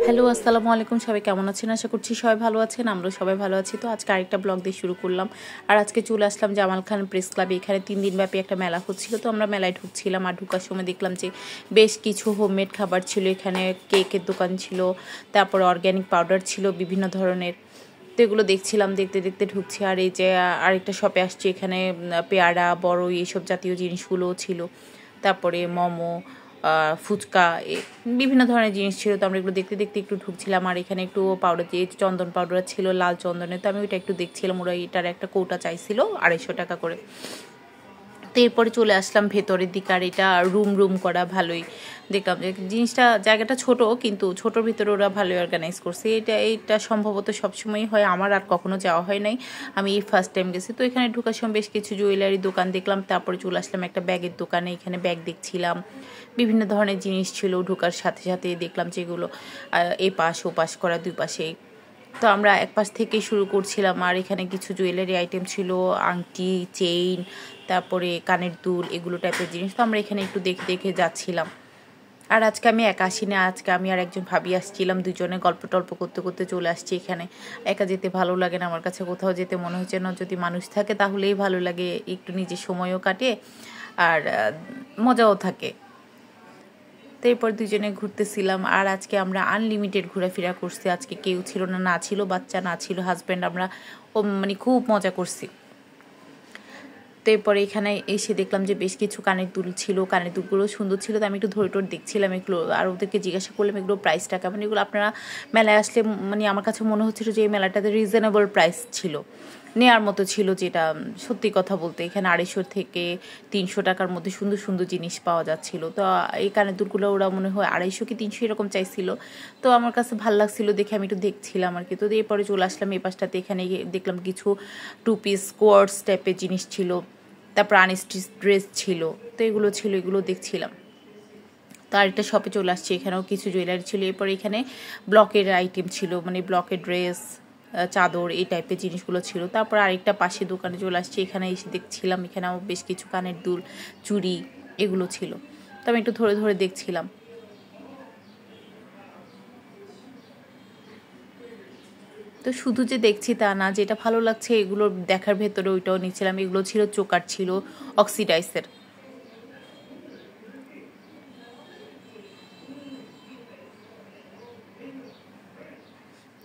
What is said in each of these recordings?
Hello, আসসালামু আলাইকুম। সবাই কেমন আছেন? আশা করছি সবাই ভালো আছেন। আমরাও সবাই ভালো আছি। তো আজকে আরেকটা ব্লগ দিয়ে শুরু করলাম। আর আজকে চলে আসলাম জামাল খান প্রেস ক্লাবে। এখানে 3 দিনব্যাপী একটা মেলা হচ্ছিল। তো আমরা মেলায় ঢুকছিলাম। আর ঢুকার সময় দেখলাম যে বেশ কিছু হোমমেড খাবার ছিল। এখানে কেকের দোকান ছিল, তারপর অর্গ্যানিক পাউডার ছিল বিভিন্ন ধরনের। তো এগুলো দেখছিলাম, দেখতে দেখতে ঢুকছি। আর এই যে আরেকটা শপে আসছি, এখানে পেয়ারা, বড়ই এইসব জাতীয় জিনিসগুলোও ছিল। তারপরে মোমো, ফুচকা, বিভিন্ন ধরনের জিনিস ছিল। তো আমরা এগুলো দেখতে দেখতে একটু ঢুকছিলাম। আর এখানে একটু পাউডার দিয়ে চন্দন পাউডার ছিল, লাল চন্দনের। তো আমি ওইটা একটু দেখছিলাম। ওরা এটার একটা কৌটা চাইছিল 250 টাকা করে। তো এরপরে চলে আসলাম ভেতরের দিকে। আর এটা রুম রুম করা, ভালোই দেখলাম যে জিনিসটা, জায়গাটা ছোট, কিন্তু ছোটোর ভিতরে ওরা ভালোই অর্গানাইজ করছে। এইটা সম্ভবত সবসময়ই হয়, আমার আর কখনো যাওয়া হয় নাই, আমি এই ফার্স্ট টাইম গেছি। তো এখানে ঢোকার সময় বেশ কিছু জুয়েলারি দোকান দেখলাম। তারপরে চলে আসলাম একটা ব্যাগের দোকানে। এখানে ব্যাগ দেখছিলাম, বিভিন্ন ধরনের জিনিস ছিল। ঢোকার সাথে সাথে দেখলাম যেগুলো এ পাশ ও পাশ করা, দুই পাশেই। তো আমরা এক পাশ থেকেই শুরু করছিলাম। আর এখানে কিছু জুয়েলারি আইটেম ছিল, আংটি, চেইন, তারপরে কানের দুল, এগুলো টাইপের জিনিস। তো আমরা এখানে একটু দেখে দেখে যাচ্ছিলাম। আর আজকে আমি একা আসি না, আজকে আমি আর একজন ভাবি আসছিলাম। দুজনে গল্প টল্প করতে করতে চলে আসছি এখানে। একা যেতে ভালো লাগে না আমার কাছে, কোথাও যেতে মনে হচ্ছে না যদি মানুষ থাকে তাহলেই ভালো লাগে, একটু নিজের সময়ও কাটে আর মজাও থাকে। তো এরপর দুজনে ঘুরতেছিলাম। আর আজকে আমরা আনলিমিটেড ঘোরাফেরা করছি। আজকে কেউ ছিল না, না ছিল বাচ্চা, না ছিল হাজব্যান্ড। আমরা মানে খুব মজা করছি। তো এরপরে এখানে এসে দেখলাম যে বেশ কিছু কানের দুল ছিল, কানের দুলগুলো সুন্দর ছিল। তো আমি একটু ধরে টরে দেখছিলাম এগুলো। আর ওদেরকে জিজ্ঞাসা করলাম এগুলো প্রাইসটা কেমন। এগুলো আপনারা মেলায় আসলে, মানে আমার কাছে মনে হচ্ছিল যে এই মেলাটাতে রিজনেবল প্রাইস ছিল, নেয়ার মতো ছিল। যেটা সত্যি কথা বলতে, এখানে 250 থেকে 300 টাকার মধ্যে সুন্দর সুন্দর জিনিস পাওয়া যাচ্ছিল। তো এই কানের দুলগুলো ওরা মনে হয় 250 কি 300 এরকম চাইছিল। তো আমার কাছে ভালো লাগছিল দেখে আমি একটু দেখছিলাম আর কি। তো এরপরে চলে আসলাম এই পাশটাতে। এখানে দেখলাম কিছু 2 পিস কোয়ার্টস টাইপের জিনিস ছিল, তারপর আনস্টিচ ড্রেস ছিল। তো এগুলো ছিল, এগুলো দেখছিলাম। তো আরেকটা শপে চলে আসছি, এখানেও কিছু জুয়েলারি ছিল। এরপর এখানে ব্লকের আইটেম ছিল, মানে ব্লকের ড্রেস, চাদর, এই টাইপের জিনিসগুলো ছিল। তারপর আরেকটা পাশে দোকানে চলে আসছি, এখানে এসে দেখছিলাম এখানেও বেশ কিছু কানের দুল, চুড়ি, এগুলো ছিল। তো আমি একটু ধরে ধরে দেখছিলাম। তো শুধু যে দেখছি তা না, যেটা ভালো লাগছে এগুলো দেখার ভেতরে ওইটাও নিচ্ছিলাম। এগুলো ছিল চোকার, ছিল অক্সিডাইসের।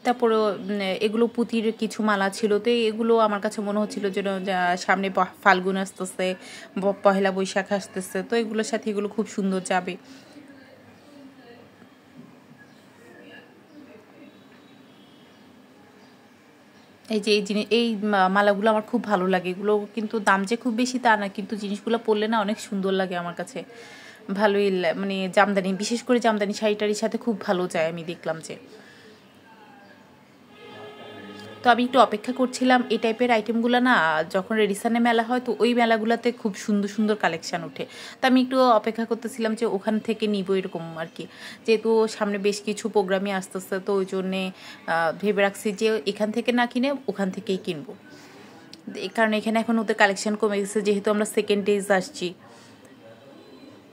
তারপরেও এগুলো পুঁতির কিছু মালা ছিল। তো এগুলো আমার কাছে মনে হচ্ছিল যেন সামনে ফাল্গুন আসতেছে, পহেলা বৈশাখ আসতেছে, তো এগুলোর সাথে এগুলো খুব সুন্দর যাবে। এই যে এই জিনিস, এই মালাগুলো আমার খুব ভালো লাগে। এগুলো কিন্তু দাম যে খুব বেশি তা না, কিন্তু জিনিসগুলো পরলে না অনেক সুন্দর লাগে আমার কাছে, ভালোই মানে জামদানি, বিশেষ করে জামদানি শাড়িটারির সাথে খুব ভালো যায়, আমি দেখলাম যে। তো আমি একটু অপেক্ষা করছিলাম এই টাইপের আইটেমগুলো না, যখন রেডিসানে মেলা হয় তো ওই মেলাগুলোতে খুব সুন্দর সুন্দর কালেকশান ওঠে। তো আমি একটু অপেক্ষা করতেছিলাম যে ওখান থেকে নিব এরকম আর কি। যেহেতু সামনে বেশ কিছু প্রোগ্রামই আসতেছে, তো ওই জন্যে ভেবে রাখছি যে এখান থেকে না কিনে ওখান থেকেই কিনবো। কারণ এখানে এখন ওদের কালেকশান কমে গেছে, যেহেতু আমরা সেকেন্ড ডেজ আসছি।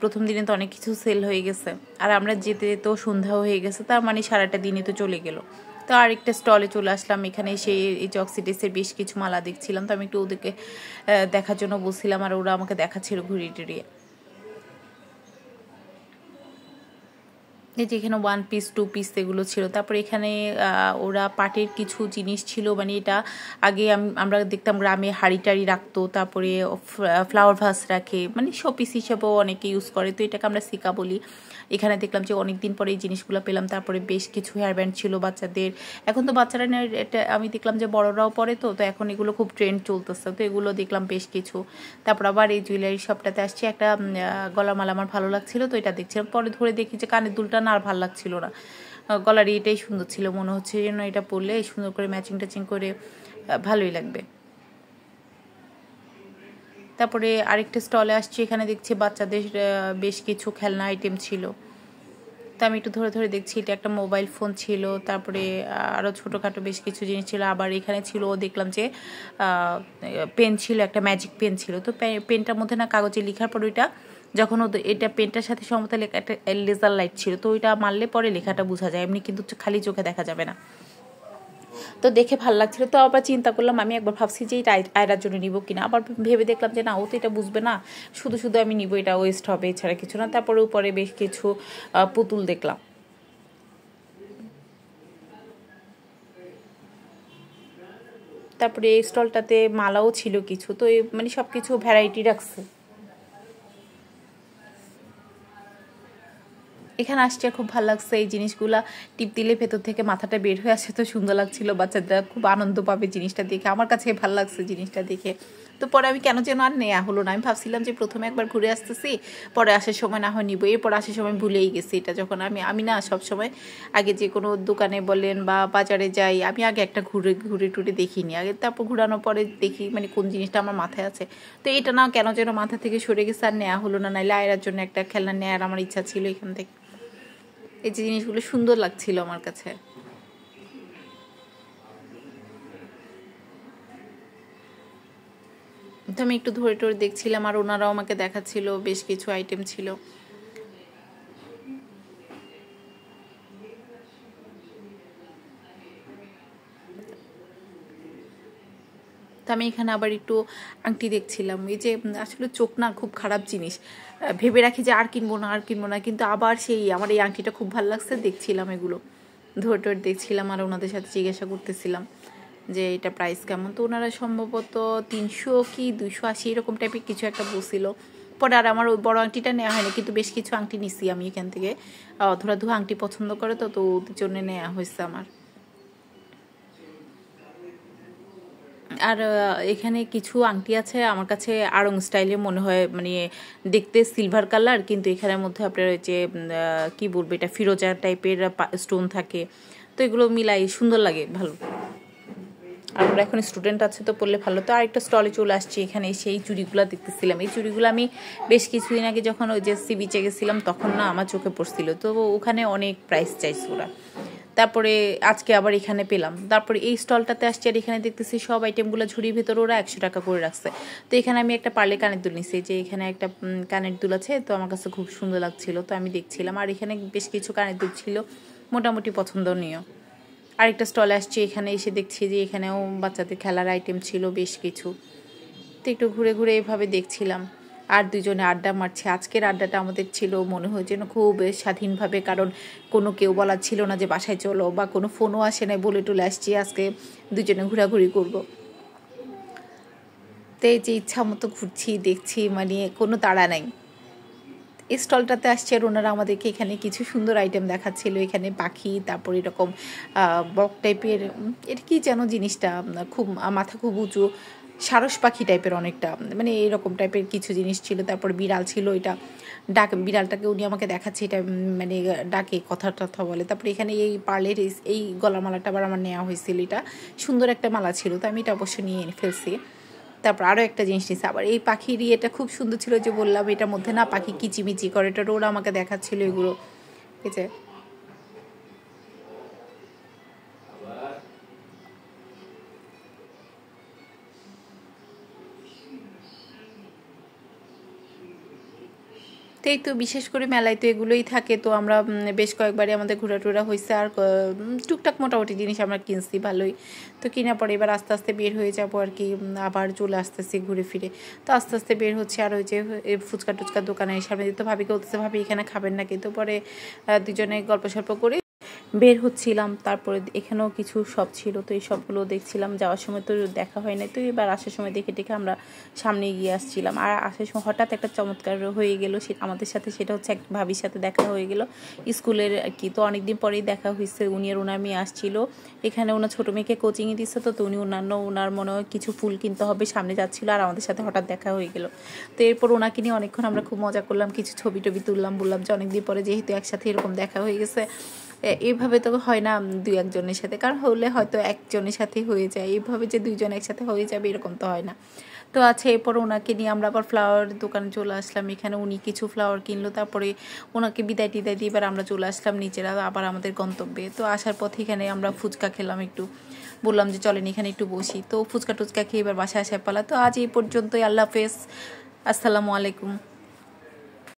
প্রথম দিনে তো অনেক কিছু সেল হয়ে গেছে, আর আমরা যেতে যেতেও সন্ধ্যা হয়ে গেছে, তার মানে সারাটা দিনই তো চলে গেল। তো আরেকটা স্টলে চলে আসলাম। এখানে এসে এই যে অক্সিডাইসের বেশ কিছু মালা দেখছিলাম। তো আমি একটু ওদেরকে দেখার জন্য বলছিলাম, আর ওরা আমাকে দেখাচ্ছিল ঘুরিয়ে টুরিয়ে। এই যে এখানে 1 পিস 2 পিস এগুলো ছিল। তারপর এখানে ওরা পাটের কিছু জিনিস ছিল, মানে এটা আগে আমরা দেখতাম গ্রামে হাঁড়ি টাড়ি রাখতো, তারপরে ফ্লাওয়ার ভাস রাখে, মানে শোপিস হিসেবেও অনেকে ইউজ করে। তো এটাকে আমরা সিকা বলি। এখানে দেখলাম যে অনেক দিন পরে এই জিনিসগুলো পেলাম। তারপরে বেশ কিছু হেয়ার ব্যান্ড ছিল বাচ্চাদের। এখন তো বাচ্চারা এটা আমি দেখলাম যে বড়রাও পরে, তো এখন এগুলো খুব ট্রেন্ড চলতেছে। তো এগুলো দেখলাম বেশ কিছু। তারপর আবার এই জুয়েলারি শপটাতে আসছি, একটা গলার মালা আমার ভালো লাগছিল, তো এটা দেখছিলাম। পরে ধরে দেখি যে কানের দুলটা না আর ভালো লাগছিল না, গলার এটাই সুন্দর ছিল, মনে হচ্ছে যেন এটা পরলে সুন্দর করে ম্যাচিং ট্যাচিং করে ভালোই লাগবে। তারপরে আরেকটা স্টলে আসছি, এখানে দেখছি বাচ্চাদের বেশ কিছু খেলনা আইটেম ছিল। তো আমি একটু ধরে ধরে দেখছি, এটা একটা মোবাইল ফোন ছিল, তারপরে আরও ছোটোখাটো বেশ কিছু জিনিস ছিল। আবার এখানে ছিল, দেখলাম যে পেন ছিল, একটা ম্যাজিক পেন ছিল। তো পেনটার মধ্যে না কাগজে লেখার পর ওইটা যখন ওদের এটা পেনটার সাথে সমতা লেখা একটা লেজার লাইট ছিল, তো ওইটা মারলে পরে লেখাটা বোঝা যায়, এমনি কিন্তু খালি চোখে দেখা যাবে না। তো দেখে ভালো লাগছিল, তো আবার চিন্তা করলাম, আমি একবার ভাবছি যে এটা আয়রার জন্য নিব কিনা, আবার ভেবে দেখলাম যে না, ও তো এটা বুঝবে না, শুধু শুধু আমি নিব, এটা ওয়েস্ট হবে, এছাড়া কিছু না। তারপরে উপরে বেশ কিছু পুতুল দেখলাম। তারপরে এই স্টলটাতে মালাও ছিল কিছু, তো মানে সব কিছু ভ্যারাইটি রাখছে। এখানে আসছে খুব ভালো লাগছে, এই জিনিসগুলা টিপ দিলে ভেতর থেকে মাথাটা বের হয়ে আসে, তো সুন্দর লাগছিল, বাচ্চারা খুব আনন্দ পাবে জিনিসটা দেখে, আমার কাছে ভালো লাগছে জিনিসটা দেখে। তো পরে আমি কেন যেন আর নেওয়া হলো না, আমি ভাবছিলাম যে প্রথমে একবার ঘুরে আসতেছি, পরে আসার সময় না হয় নিবো, এরপর আসার সময় ভুলেই গেছি এটা। যখন আমি না সবসময় আগে যে কোনো দোকানে বলেন বা বাজারে যাই, আমি আগে একটা ঘুরে টুরে দেখিনি আগে, তারপর ঘুরানোর পরে দেখি মানে কোন জিনিসটা আমার মাথায় আছে। তো এটা না কেন যেন মাথা থেকে সরে গেছে, আর নেওয়া হলো না। নাইলে আয়রার জন্য একটা খেলনা নেওয়ার আমার ইচ্ছা ছিল এখান থেকে। এই যে জিনিসগুলো সুন্দর লাগছিল আমার কাছে। তো আমি একটু ধরে টরে দেখছিলাম, আর ওনারাও আমাকে দেখাচ্ছিল, বেশ কিছু আইটেম ছিল। তো আমি এখানে আবার একটু আংটি দেখছিলাম। এই যে আসলে চোখ না খুব খারাপ জিনিস, ভেবে রাখি যে আর কিনবো না, কিন্তু আবার সেই আমার এই আংটিটা খুব ভালো লাগছে, দেখছিলাম এগুলো, ধরে টরে দেখছিলাম, আর ওনাদের সাথে জিজ্ঞাসা করতেছিলাম যে এটা প্রাইস কেমন। তো ওনারা সম্ভবত 300 কি 280 এরকম টাইপের কিছু একটা বলছিল। পরে আর আমার ওই বড় আংটিটা নেওয়া হয়নি, কিন্তু বেশ কিছু আংটি নিছি আমি এখান থেকে। ধু আংটি পছন্দ করে, তো ওদের জন্য নেওয়া হয়েছে আমার। আর এখানে কিছু আংটি আছে আমার কাছে আড়ং স্টাইলে মনে হয়, মানে দেখতে সিলভার কালার, কিন্তু এখানের মধ্যে আপনার যে কি বলবো, এটা ফিরোজা টাইপের স্টোন থাকে, তো এগুলো মিলাই সুন্দর লাগে, ভালো। আমরা এখন স্টুডেন্ট আছে তো পড়লে ভালো। তো আরেকটা স্টলে চলে আসছি, এখানে সেই চুড়িগুলো দেখতেছিলাম। এই চুড়িগুলো আমি বেশ কিছুদিন আগে যখন ওই যে সি বিচে গেছিলাম তখন না আমার চোখে পড়ছিল, তো ওখানে অনেক প্রাইস চাইছে ওরা। তারপরে আজকে আবার এখানে পেলাম। তারপরে এই স্টলটাতে আসছি, আর এখানে দেখতেছি সব আইটেমগুলো ঝুড়ির ভেতরে ওরা 100 টাকা করে রাখছে। তো এখানে আমি একটা পার্লে কানের দুল নিছি, যে এখানে একটা কানের দুল আছে, তো আমার কাছে খুব সুন্দর লাগছিল, তো আমি দেখছিলাম। আর এখানে বেশ কিছু কানের দুল ছিল মোটামুটি পছন্দনীয়। আরেকটা স্টলে আসছি, এখানে এসে দেখছি যে এখানেও বাচ্চাদের খেলার আইটেম ছিল বেশ কিছু, তো একটু ঘুরে ঘুরে এভাবে দেখছিলাম। আর দুজনে আড্ডা মারছে। আজকের আড্ডাটা আমাদের ছিল মনে হয় যেন খুব স্বাধীনভাবে, কারণ কোনো কেউ বলার ছিল না যে বাসায় চলো, বা কোনো ফোনও আসে নাই, বলে টলে আসছি আজকে দুজনে ঘোরাঘুরি করব। তো এই যে ইচ্ছা মতো ঘুরছি দেখছি, মানে কোনো তাড়া নাই। এই স্টলটাতে আসছে, আর ওনারা আমাদেরকে এখানে কিছু সুন্দর আইটেম দেখাচ্ছিল। এখানে পাখি, তারপর এরকম বক টাইপের, এটা কি যেন জিনিসটা, খুব মাথা খুব উঁচু, সারস পাখি টাইপের অনেকটা, মানে এরকম টাইপের কিছু জিনিস ছিল। তারপর বিড়াল ছিল, এটা বিড়ালটাকে উনি আমাকে দেখাচ্ছে, এটা মানে ডাকে, কথা টথা বলে। তারপরে এখানে এই পার্লের এই গলার মালাটা আবার আমার নেওয়া হয়েছিল, এটা সুন্দর একটা মালা ছিল, তো আমি এটা অবশ্যই নিয়ে ফেলছি। তারপর আরও একটা জিনিস নিচ্ছে, আবার এই পাখির এটা খুব সুন্দর ছিল, যে বললাম এটার মধ্যে না পাখি কিচিমিচি করে, এটা ওরা আমাকে দেখাচ্ছিল এগুলো, ঠিক আছে। তো এই তো বিশেষ করে মেলায় তো এগুলোই থাকে, তো আমরা বেশ কয়েকবারই আমাদের ঘোরাটোরা হয়েছে, আর টুকটাক মোটামুটি জিনিস আমরা কিনছি ভালোই। তো কেনার পরে এবার আস্তে আস্তে বের হয়ে যাবো আর কি, আবার চলে আসতেছি ঘুরে ফিরে। তো আস্তে আস্তে বের হচ্ছে, আর ওই যে ফুচকা টুচকা দোকানের সামনে দিতে ভাবিকে বলতেছে, ভাবি এখানে খাবেন নাকি। তো পরে দুজনে গল্প সল্প করে বের হচ্ছিলাম। তারপরে এখানেও কিছু শপ ছিল, তো এই সবগুলো দেখছিলাম। যাওয়ার সময় তো দেখা হয় না, তো এবার আসার সময় দেখে টেকে আমরা সামনে এগিয়ে আসছিলাম। আর আসার সময় হঠাৎ একটা চমৎকার হয়ে গেল আমাদের সাথে, সেটা হচ্ছে এক ভাবির সাথে দেখা হয়ে গেল স্কুলের আর কি। তো অনেকদিন পরেই দেখা হয়েছে, উনি আর ওনার মেয়ে আসছিল এখানে, ওনার ছোটো মেয়েকে কোচিংয়ে দিচ্ছে, তো উনি ওনার মনে হয় কিছু ফুল কিনতে হবে, সামনে যাচ্ছিল, আর আমাদের সাথে হঠাৎ দেখা হয়ে গেল। তো এরপর ওনাকে নিয়ে অনেকক্ষণ আমরা খুব মজা করলাম, কিছু ছবি টবি তুললাম, বললাম যে অনেকদিন পরে যেহেতু একসাথে এরকম দেখা হয়ে গেছে, এইভাবে তো হয় না দুই একজনের সাথে, কারণ হলে হয়তো একজনের সাথে হয়ে যায়, এইভাবে যে দুইজন একসাথে হয়ে যাবে এরকম তো হয় না। তো আছে, এরপর ওনাকে নিয়ে আমরা আবার ফ্লাওয়ার দোকানে চলে আসলাম। এখানে উনি কিছু ফ্লাওয়ার কিনলো, তারপরে ওনাকে বিদায় টিদায় দিয়ে এবার আমরা চলে আসলাম নিচেরা আবার আমাদের গন্তব্যে। তো আসার পথে এখানে আমরা ফুচকা খেলাম, একটু বললাম যে চলেন এখানে একটু বসি। তো ফুচকা টুচকা খেয়ে এবার বাসায় আসার পালা। তো আজ এই পর্যন্তই, আল্লাহ হাফেজ, আসসালামু আলাইকুম।